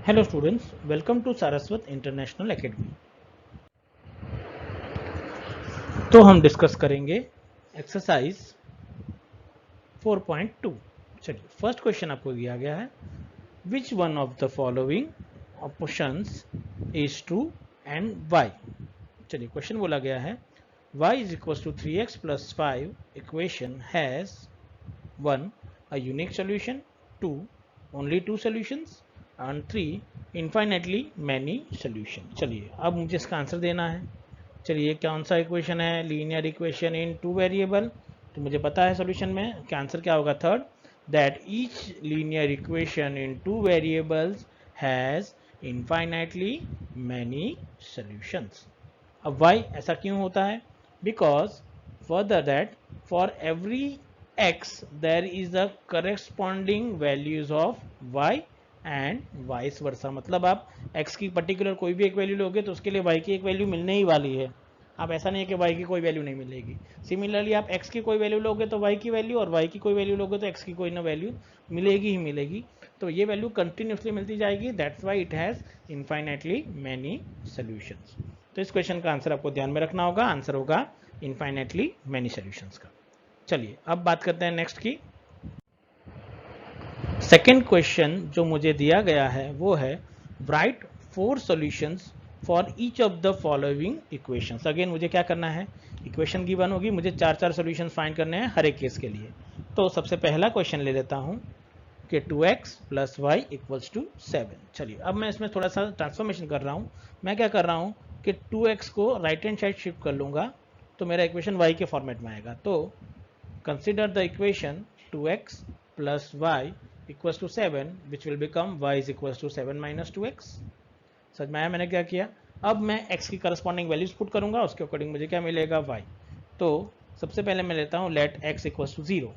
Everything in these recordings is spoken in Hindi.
Hello students, welcome to Saraswat international academy. तो हम डिस्कस करेंगे एक्सरसाइज 4.2। चलिए, फर्स्ट क्वेश्चन आपको दिया गया है, which one of the following options is true and why. चलिए, क्वेश्चन बोला गया है y is equals to 3x plus 5 equation has 1 a unique solution, 2 only 2 solutions and 3 infinitely many solutions। चलिए, अब मुझे इसका आंसर देना है। चलिए, कौन सा इक्वेशन है? Linear equation in two variable. तो मुझे पता है सॉल्यूशन में क्या आंसर क्या होगा, third, that each linear equation in two variables has infinitely many solutions. अब वाई ऐसा क्यों होता है? Because further that for every x there is a corresponding values of y and vice versa. मतलब आप x की पर्टिकुलर कोई भी एक वैल्यू लोगे तो उसके लिए y की एक वैल्यू मिलने ही वाली है। आप ऐसा नहीं है कि y की कोई वैल्यू नहीं मिलेगी। सिमिलरली आप x की कोई वैल्यू लोगे तो y की वैल्यू, और y की कोई वैल्यू लोगे तो x की कोई ना वैल्यू मिलेगी ही मिलेगी। तो ये वैल्यू कंटिन्यूसली मिलती जाएगी, that's why it has infinitely many solutions. तो इस क्वेश्चन का आंसर आपको ध्यान में रखना होगा, आंसर होगा इनफाइनाइटली मैनी सॉल्यूशंस का। चलिए, अब बात करते हैं नेक्स्ट की। सेकेंड क्वेश्चन जो मुझे दिया गया है वो है, right 4 solutions for each of the following equations. Again मुझे क्या करना है, इक्वेशन गिवन होगी, मुझे 4 सॉल्यूशंस फाइंड करने हैं हर एक केस के लिए। तो सबसे पहला क्वेश्चन ले लेता हूं कि 2x plus y equals to 7। चलिए, अब मैं इसमें थोड़ा सा ट्रांसफॉर्मेशन कर रहा हूँ। मैं क्या कर रहा हूँ कि 2x को राइट हैंड साइड शिफ्ट कर लूँगा तो मेरा इक्वेशन y के फॉर्मेट में आएगा। तो consider the equation 2x plus y equals to 7 which will become y is equals to 7 minus 2x। समझ में आया मैंने क्या किया? अब मैं x की करस्पॉन्डिंग वैल्यूज पुट करूंगा, उसके अकॉर्डिंग मुझे क्या मिलेगा, y। तो सबसे पहले मैं लेता हूं let x equals to 0,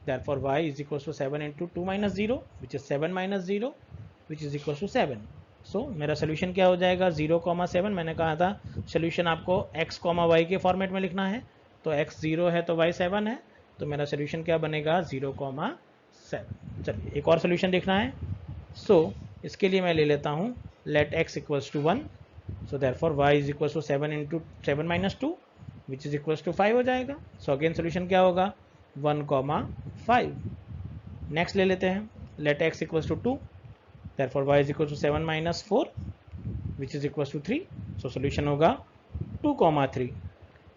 therefore y is equals to 7 into 2 minus 0 which is 7 minus 0 which is equals to 7। सो मेरा सोल्यूशन क्या हो जाएगा, 0,7। मैंने कहा था सोल्यूशन आपको x, y के फॉर्मेट में लिखना है, तो x 0 है तो y 7 है, तो मेरा सोल्यूशन क्या बनेगा, 0,7। चलिए, एक और सोल्यूशन देखना है। इसके लिए मैं ले लेता हूँ let x equals to 1, so therefore y is equals to 7 into 7 minus 2 which is equals to 5 हो जाएगा। सो अगेन सोल्यूशन क्या होगा, 1,5। नेक्स्ट ले लेते हैं let x equals to 2, therefore y is equals to 7 minus 4 which is equals to 3। So solution होगा 2,3।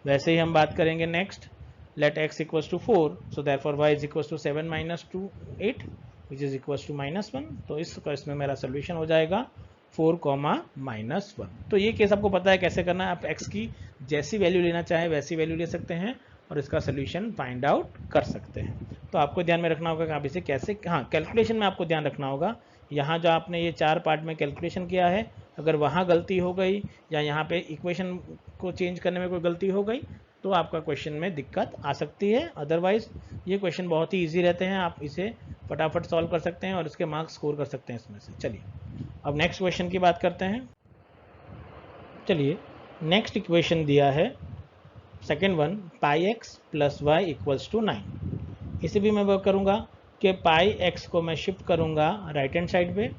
वैसे ही हम बात करेंगे next, let x equals to 4, so therefore y is equals to 7 minus 2 8 which is equals to minus 1। तो इसमें मेरा सोल्यूशन हो जाएगा 4, -1। तो ये केस आपको पता है कैसे करना है। आप x की जैसी वैल्यू लेना चाहे वैसी वैल्यू ले सकते हैं और इसका सोल्यूशन फाइंड आउट कर सकते हैं। तो आपको ध्यान में रखना होगा कि आप इसे कैसे, हाँ, कैलकुलेशन में आपको ध्यान रखना होगा। यहाँ जो आपने ये 4 पार्ट में कैलकुलेशन किया है, अगर वहाँ गलती हो गई या यहाँ पे इक्वेशन को चेंज करने में कोई गलती हो गई तो आपका क्वेश्चन में दिक्कत आ सकती है। अदरवाइज ये क्वेश्चन बहुत ही इजी रहते हैं, आप इसे फटाफट सॉल्व कर सकते हैं और इसके मार्क्स स्कोर कर सकते हैं इसमें से। चलिए, अब नेक्स्ट क्वेश्चन की बात करते हैं। चलिए, नेक्स्ट इक्वेशन दिया है second one, pi x plus y equals to 9। इसे भी मैं वर्क करूँगा कि पाई एक्स को मैं शिफ्ट करूँगा राइट हैंड साइड पे।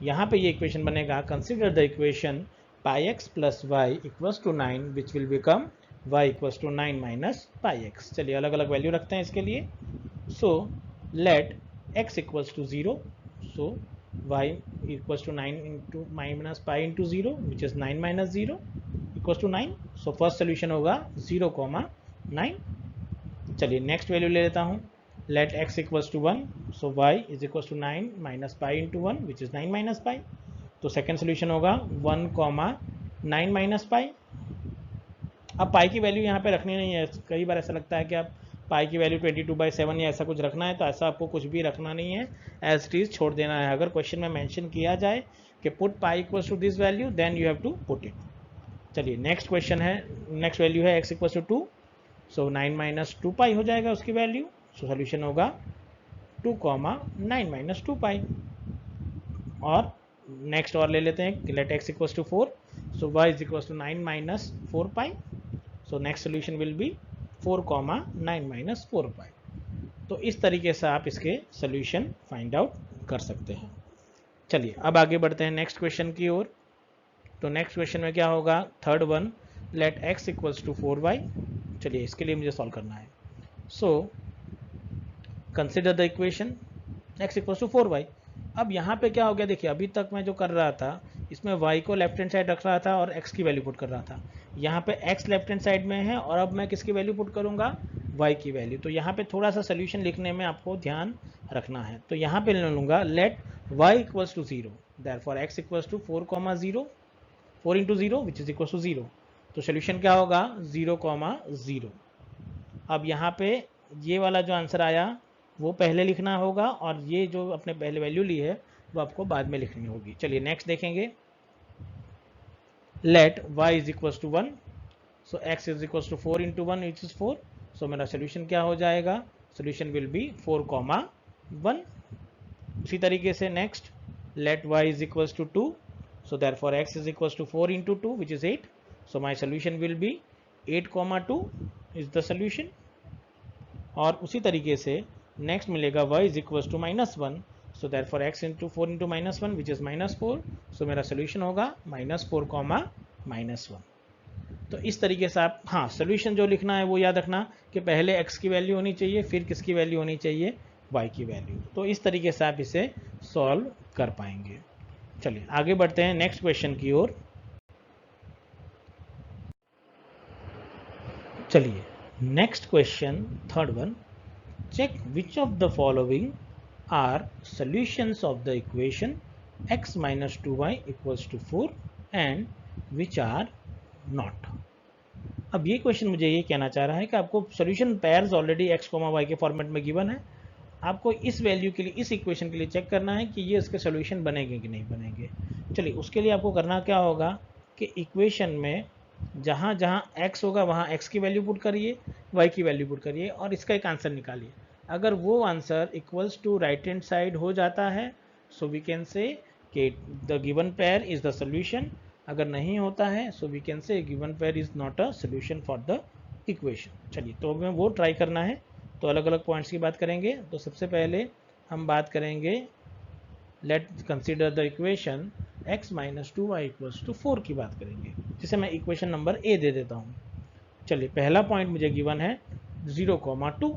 यहाँ पे ये इक्वेशन बनेगा, consider the equation pi x plus y equals to 9 which will become y equals to 9 minus pi x. चलिए, अलग अलग वैल्यू रखते हैं इसके लिए। Let x equals to 0, so y equals to 9 into minus pi into 0 which is 9 minus 0 equals to 9। So first solution होगा 0,9। चलिए, नेक्स्ट वैल्यू ले लेता हूँ, let x equals to 1, so y is equals to 9 minus pi into 1 which is 9 minus pi. तो सेकेंड सोल्यूशन होगा 1,9 माइनस पाई। अब पाई की वैल्यू यहाँ पे रखनी नहीं है। कई बार ऐसा लगता है कि आप पाई की वैल्यू 22/7 या ऐसा कुछ रखना है, तो ऐसा आपको कुछ भी रखना नहीं है, एज इट इज छोड़ देना है। अगर क्वेश्चन में मेंशन किया जाए कि put pi equals to this value, then you have to put it. चलिए, नेक्स्ट क्वेश्चन है, नेक्स्ट वैल्यू है x equals to 2, so 9 minus 2 pi हो जाएगा उसकी वैल्यू। सो सोल्यूशन होगा 2,9 माइनस 2 पाई। और नेक्स्ट और ले लेते हैं, let x equals to 4, so y is equals to 9 minus 4 pi. So next solution will be 4,9 minus 4 pi. तो इस तरीके से आप इसके सोल्यूशन फाइंड आउट कर सकते हैं। चलिए अब आगे बढ़ते हैं नेक्स्ट क्वेश्चन की ओर। तो नेक्स्ट क्वेश्चन में क्या होगा, third one, let x equals to 4y। चलिए इसके लिए मुझे सॉल्व करना है। So consider the equation x equals to 4y। अब यहाँ पे क्या हो गया, देखिए अभी तक मैं जो कर रहा था इसमें y को लेफ्ट हैंड साइड रख रहा था और x की वैल्यू पुट कर रहा था। यहाँ पे x लेफ्ट हैंड साइड में है और अब मैं किसकी वैल्यू पुट करूँगा, y की वैल्यू। तो यहाँ पे थोड़ा सा सोल्यूशन लिखने में आपको ध्यान रखना है। तो यहाँ पे ले लूँगा let y equals to 0, therefore x equals to 4, 4 into 0 which is equal to 0। तो सोल्यूशन क्या होगा, 0, 0। अब यहाँ पे ये वाला जो आंसर आया वो पहले लिखना होगा और ये जो अपने पहले वैल्यू ली है वो आपको बाद में लिखनी होगी। चलिए नेक्स्ट देखेंगे, let y is equal to 1, so x is equal to 4 into 1 which is 4। So मेरा सोल्यूशन क्या हो जाएगा, सोल्यूशन विल बी 4, 1। उसी तरीके से next, let y is equal to 2, so therefore x is equals to 4 into 2 which is 8. So my solution will be 8, 2 is the solution. और उसी तरीके से नेक्स्ट मिलेगा y is equals to -1, so therefore x into 4 into -1 which is -4. so मेरा सोल्यूशन होगा -4, -1। तो इस तरीके से आप, हाँ सोल्यूशन जो लिखना है वो याद रखना कि पहले x की वैल्यू होनी चाहिए, फिर किसकी वैल्यू होनी चाहिए, y की वैल्यू। तो इस तरीके से आप इसे सॉल्व कर पाएंगे। चलिए आगे बढ़ते हैं नेक्स्ट क्वेश्चन की ओर। चलिए next question, third one, check which of the following are solutions of the equation x minus 2y equals to 4 and which are not. अब ये क्वेश्चन मुझे ये कहना चाह रहा है कि आपको solution pairs already x, y के फॉर्मेट में गिवन है। आपको इस वैल्यू के लिए, इस इक्वेशन के लिए चेक करना है कि ये इसके सोल्यूशन बनेंगे कि नहीं बनेंगे। चलिए उसके लिए आपको करना क्या होगा कि इक्वेशन में जहाँ जहाँ x होगा वहाँ x की वैल्यू पुट करिए, y की वैल्यू पुट करिए और इसका एक आंसर निकालिए। अगर वो answer equals to right hand side हो जाता है सो वी कैन से कि the given pair is the solution. अगर नहीं होता है so we can say given pair is not a solution for the equation. चलिए तो हमें वो ट्राई करना है। तो अलग अलग पॉइंट्स की बात करेंगे। तो सबसे पहले हम बात करेंगे, let consider the equation x minus 2y equals to 4 की बात करेंगे, जिसे मैं इक्वेशन नंबर ए दे देता हूँ। चलिए पहला पॉइंट मुझे गिवन है 0, 2।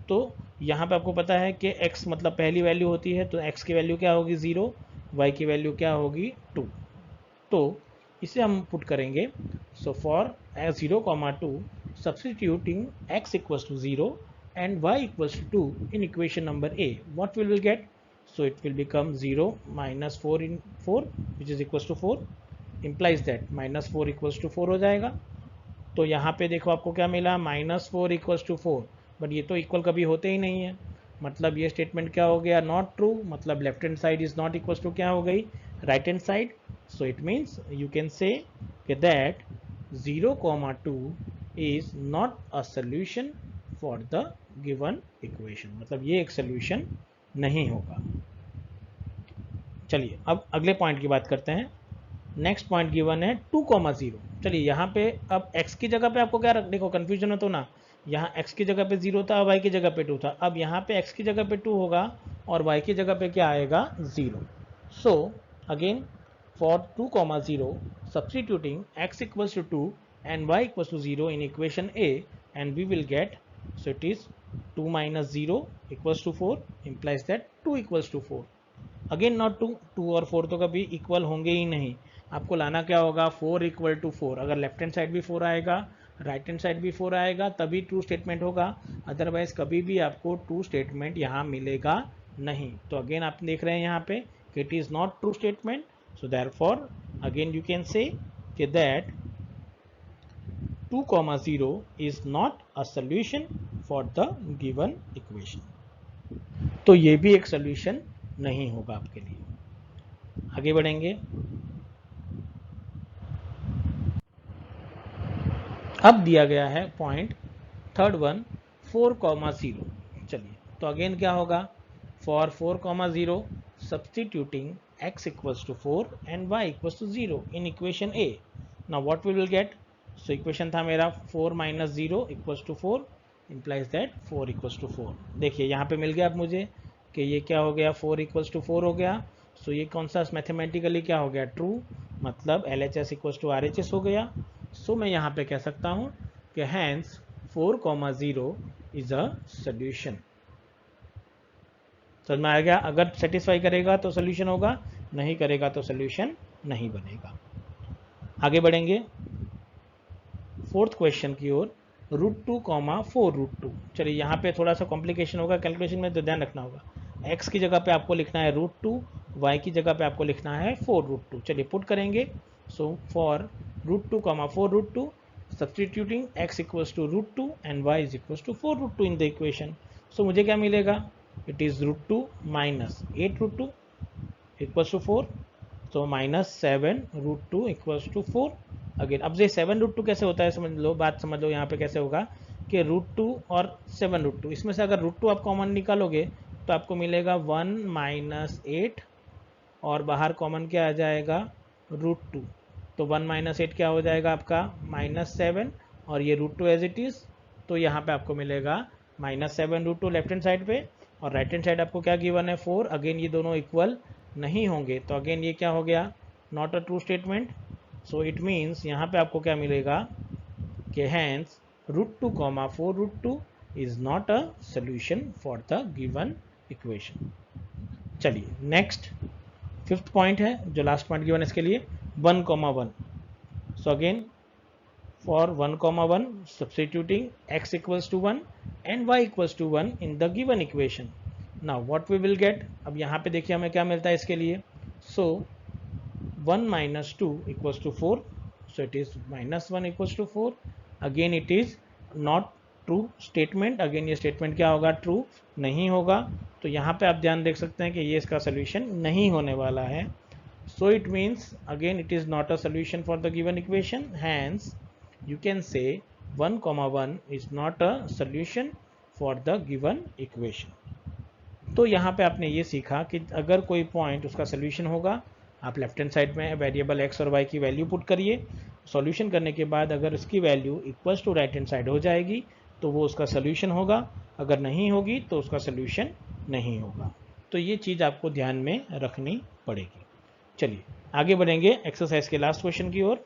तो यहाँ पे आपको पता है कि x मतलब पहली वैल्यू होती है, तो x की वैल्यू क्या होगी 0, y की वैल्यू क्या होगी 2। तो इसे हम पुट करेंगे। So for 0, 2 substituting x equals to 0 and y equals to 2 in equation number A, what will we get? So it will become 0 minus 4 in 4 which is equals to 4, implies that minus 4 equals to 4 हो जाएगा। तो यहाँ पे देखो आपको क्या मिला, -4 इक्वल्स टू 4, बट ये तो इक्वल कभी होते ही नहीं है। मतलब ये स्टेटमेंट क्या हो गया, नॉट ट्रू। मतलब left hand side is not equals to क्या हो गई, right hand side. So it means you can say that 0, 2 is not a solution for the given equation. मतलब ये एक सोल्यूशन नहीं होगा। चलिए अब अगले पॉइंट की बात करते हैं। नेक्स्ट पॉइंट गिवन है 2, 0। चलिए यहाँ पे अब x की जगह पे आपको क्या रख, देखो कंफ्यूजन हो तो ना, यहाँ x की जगह पे 0 था, y की जगह पे 2 था। अब यहाँ पे x की जगह पे 2 होगा और y की जगह पे क्या आएगा 0। So again for 2, 0 substituting x equals to 2 and y equals to 0 in equation A and we will get, so it is 2 minus 0 equals to 4, implies that 2 equals to 4। Again not 2 और 4 तो कभी इक्वल होंगे ही नहीं। आपको लाना क्या होगा, 4 इक्वल टू 4। अगर लेफ्ट हैंड साइड भी 4 आएगा, राइट हैंड साइड भी 4 आएगा, तभी ट्रू स्टेटमेंट होगा। अदरवाइज कभी भी आपको ट्रू स्टेटमेंट यहाँ मिलेगा नहीं। तो अगेन आप देख रहे हैं यहाँ पे कि it is not true statement. So therefore again you can say कि that 2, 0 is not a solution for the given equation। तो ये भी एक सोल्यूशन नहीं होगा आपके लिए। आगे बढ़ेंगे। अब दिया गया है पॉइंट थर्ड वन 4, 0। चलिए तो अगेन क्या होगा, for 4, 0 substituting x equals to 4 and y equals to 0 in equation A। Now what we will get, so equation था मेरा 4 minus 0 equals to 4, implies that 4 equals to 4। देखिए यहाँ पे मिल गया अब मुझे कि ये क्या हो गया, 4 इक्वल्स टू 4 हो गया। सो ये कौन सा मैथमेटिकली क्या हो गया, ट्रू, मतलब LHS इक्वल्स टू RHS हो गया। सो मैं यहाँ पे कह सकता हूँ कि हैंस 4,0 इज अ सोल्यूशन। समझ में आ गया, अगर सेटिस्फाई करेगा तो सोल्यूशन होगा, नहीं करेगा तो सोल्यूशन नहीं बनेगा। आगे बढ़ेंगे फोर्थ क्वेश्चन की ओर, √2, 4√2। चलिए यहाँ पे थोड़ा सा कॉम्प्लिकेशन होगा कैलकुलेशन में, तो ध्यान रखना होगा। x की जगह पे आपको लिखना है √2, y की जगह पे आपको लिखना है 4√2। चलिए पुट करेंगे। So for √2, 4√2, substituting x equals to √2 and y is equals to 4√2 in the equation. So मुझे क्या मिलेगा, it is √2 minus 8√2 equals to 4, तो माइनस 7√2 इक्वल्स टू 4। अगेन अब ये 7√2 कैसे होता है, समझ लो, बात समझ लो यहाँ पे कैसे होगा कि √2 और 7√2, इसमें से अगर √2 आप कॉमन निकालोगे तो आपको मिलेगा 1 माइनस 8 और बाहर कॉमन क्या आ जाएगा, √2। तो 1 माइनस 8 क्या हो जाएगा आपका, -7, और ये √2 एज इट इज़, तो यहाँ पे आपको मिलेगा -7√2 लेफ्ट हैंड साइड पे, और राइट हैंड साइड आपको क्या गिवन है, 4। अगेन ये दोनों इक्वल नहीं होंगे, तो अगेन ये क्या हो गया, not a true statement. So it means यहाँ पे आपको क्या मिलेगा कि hence √2, 4√2 is not a solution for the given equation. चलिए नेक्स्ट फिफ्थ पॉइंट है, जो लास्ट पॉइंट गिवन है इसके लिए, 1,1। So again for 1,1 substituting x equals to 1 and y equals to 1 in the given equation. Now what we will get, अब यहाँ पे देखिए हमें क्या मिलता है इसके लिए। So 1 minus 2 equals to 4, so it is -1 equals to 4. Again it is not true statement, again ये स्टेटमेंट क्या होगा, ट्रू नहीं होगा। तो यहाँ पे आप ध्यान देख सकते हैं कि ये इसका सोल्यूशन नहीं होने वाला है। So it means again it is not a solution for the given equation, hence you can say 1,1 is not a solution for the given equation. तो यहाँ पे आपने ये सीखा कि अगर कोई पॉइंट उसका सोल्यूशन होगा, आप लेफ्ट हैंड साइड में वेरिएबल x और y की वैल्यू पुट करिए। सॉल्यूशन करने के बाद अगर इसकी value equals to right hand side हो जाएगी तो वो उसका सोल्यूशन होगा, अगर नहीं होगी तो उसका सोल्यूशन नहीं होगा। तो ये चीज़ आपको ध्यान में रखनी पड़ेगी। चलिए आगे बढ़ेंगे एक्सरसाइज के लास्ट क्वेश्चन की ओर।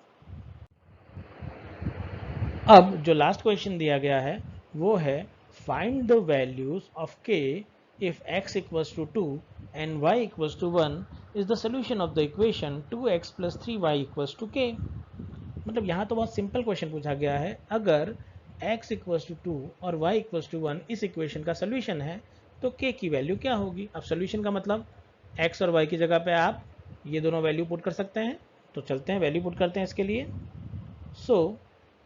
अब जो लास्ट क्वेश्चन दिया गया है वो है, find the values of k if x equals to 2 and y equals to 1 is the solution of the equation 2x plus 3y equals to k। मतलब यहाँ तो बहुत सिंपल क्वेश्चन पूछा गया है, अगर x equals to 2 और y equals to 1 इस इक्वेशन का सोल्यूशन है तो k की वैल्यू क्या होगी। अब सोल्यूशन का मतलब x और y की जगह पे आप ये दोनों वैल्यू पुट कर सकते हैं, तो चलते हैं वैल्यू पुट करते हैं इसके लिए। सो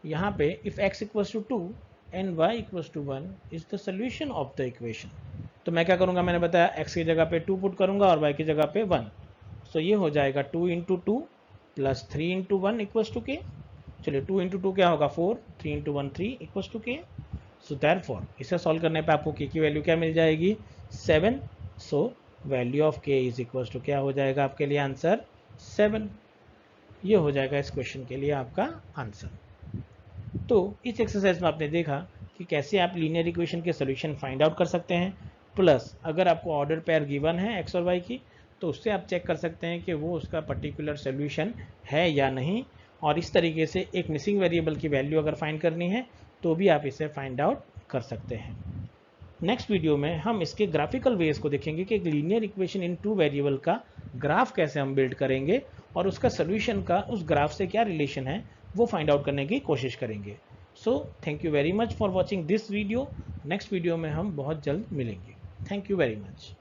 यहाँ पे if x equals to 2 and y equals to 1 is the solution of the equation, तो मैं क्या करूँगा, मैंने बताया x की जगह पे 2 पुट करूँगा और y की जगह पे 1। सो ये हो जाएगा 2 × 2 प्लस 3 × 1 इक्वल्स टू k। चलिए 2 × 2 क्या होगा 4, 3 × 1 3 equals to k। So therefore इसे सॉल्व करने पे आपको k की वैल्यू क्या मिल जाएगी, 7। So value of k is equals to क्या हो जाएगा आपके लिए आंसर, 7। ये हो जाएगा इस क्वेश्चन के लिए आपका आंसर। तो इस एक्सरसाइज में आपने देखा कि कैसे आप लीनियर इक्वेशन के सोल्यूशन फाइंड आउट कर सकते हैं, प्लस अगर आपको ऑर्डर पेयर गिवन है x और y की तो उससे आप चेक कर सकते हैं कि वो उसका पर्टिकुलर सोल्यूशन है या नहीं, और इस तरीके से एक मिसिंग वेरिएबल की वैल्यू अगर फाइंड करनी है तो भी आप इसे फाइंड आउट कर सकते हैं। नेक्स्ट वीडियो में हम इसके ग्राफिकल वेज को देखेंगे कि एक लीनियर इक्वेशन इन 2 वेरिएबल का ग्राफ कैसे हम बिल्ड करेंगे और उसका सोल्यूशन का उस ग्राफ से क्या रिलेशन है वो फाइंड आउट करने की कोशिश करेंगे। So thank you very much for watching this video. Next video में हम बहुत जल्द मिलेंगे। Thank you very much.